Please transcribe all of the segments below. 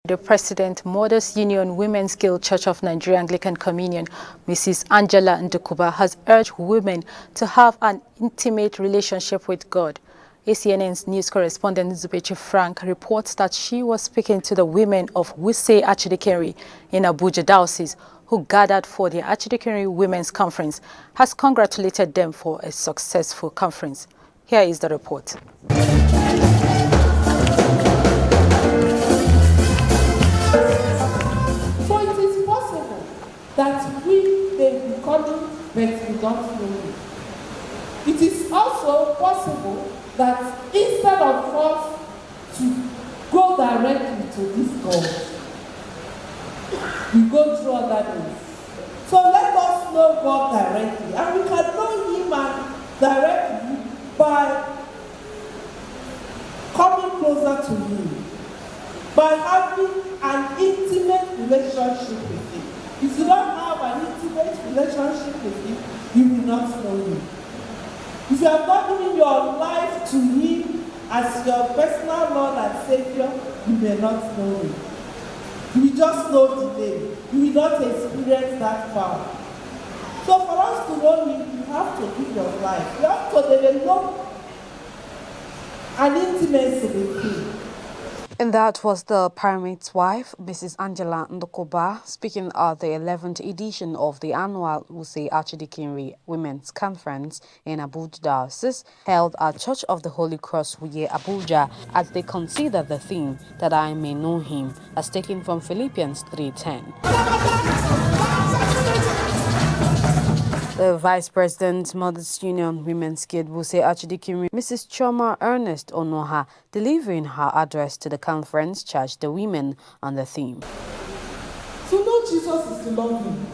The President, Mothers Union Women's Guild Church of Nigeria Anglican Communion, Mrs. Angela Ndukuba, has urged women to have an intimate relationship with God. ACNN's news correspondent Zubechi Frank reports that she was speaking to the women of Wuse Archdeaconry in Abuja Diocese, who gathered for the Archdeaconry Women's Conference, has congratulated them for a successful conference. Here is the report. That we may be calling, but we don't know it. It is also possible that instead of us to go directly to this God, we go through other means. So let us know God directly, and we can know Him directly by coming closer to Him, by having an intimate relationship with Him. If you don't have an intimate relationship with Him, you will not know Him. If you have not given your life to Him as your personal Lord and Savior, you may not know Him. You will just know the name. You will not experience that power. So for us to know Him, you have to give your life. You have to develop an intimacy with Him. And that was the primate's wife, Mrs. Angela Ndukuba, speaking at the 11th edition of the annual Wuse Archdeaconry Women's Conference in Abuja Diocese, held at Church of the Holy Cross, Wuse, Abuja, as they consider the theme that I may know Him, as taken from Philippians 3:10. The Vice President, Mothers Union Women's Guild Wuse Archdeaconry, Mrs. Choma Ernest Onoha, delivering her address to the conference, charged the women on the theme. To know Jesus is to love Him.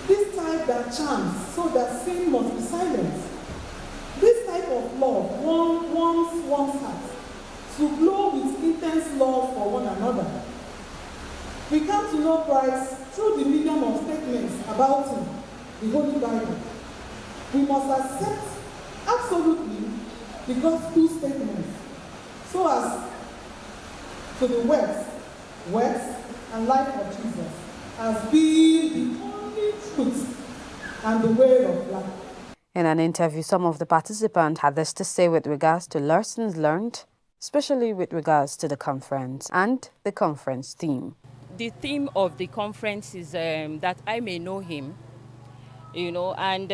This type that chants so that sin must be silenced. This type of love warms one's heart to glow with intense love for one another. We come to know Christ through the medium of statements about Him, the Holy Bible. We must accept absolutely the gospel statements so as to the works and life of Jesus as being the only truth and the way of life. In an interview, some of the participants had this to say with regards to lessons learned, especially with regards to the conference and the conference theme. The theme of the conference is that I may know Him. And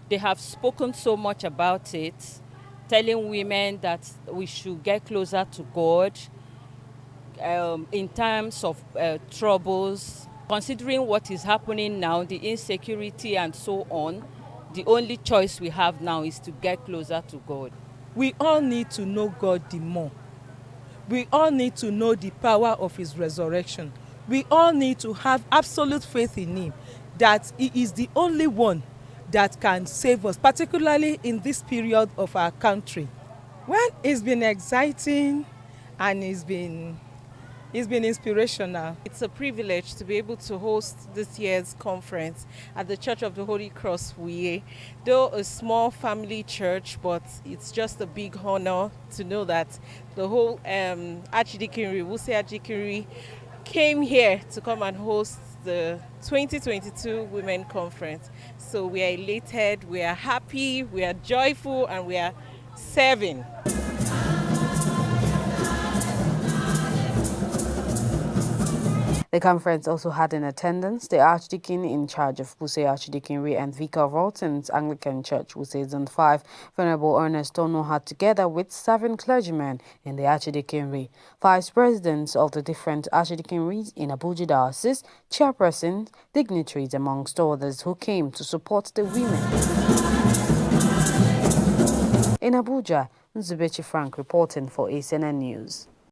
they have spoken so much about it, telling women that we should get closer to God in terms of troubles. Considering what is happening now, the insecurity and so on, the only choice we have now is to get closer to God. We all need to know God the more. We all need to know the power of His resurrection. We all need to have absolute faith in Him, that He is the only one that can save us, particularly in this period of our country. Well, it's been exciting and it's been inspirational. It's a privilege to be able to host this year's conference at the Church of the Holy Cross, Wuse. Though a small family church, but it's just a big honor to know that the whole Archdeaconry, Wuse Archdeaconry, came here to come and host the 2022 Women Conference. So we are elated, we are happy, we are joyful, and we are serving. The conference also had in attendance the Archdeacon in charge of Wuse Archdeaconry and Vicar of Alton's Anglican Church, Wuse Zone 5, Venerable Ernest Onoha, together with 7 clergymen in the Archdeaconry, vice presidents of the different archdeaconries in Abuja Diocese, chairpersons, dignitaries, amongst others who came to support the women. In Abuja, Zubechi Frank reporting for ACNN News.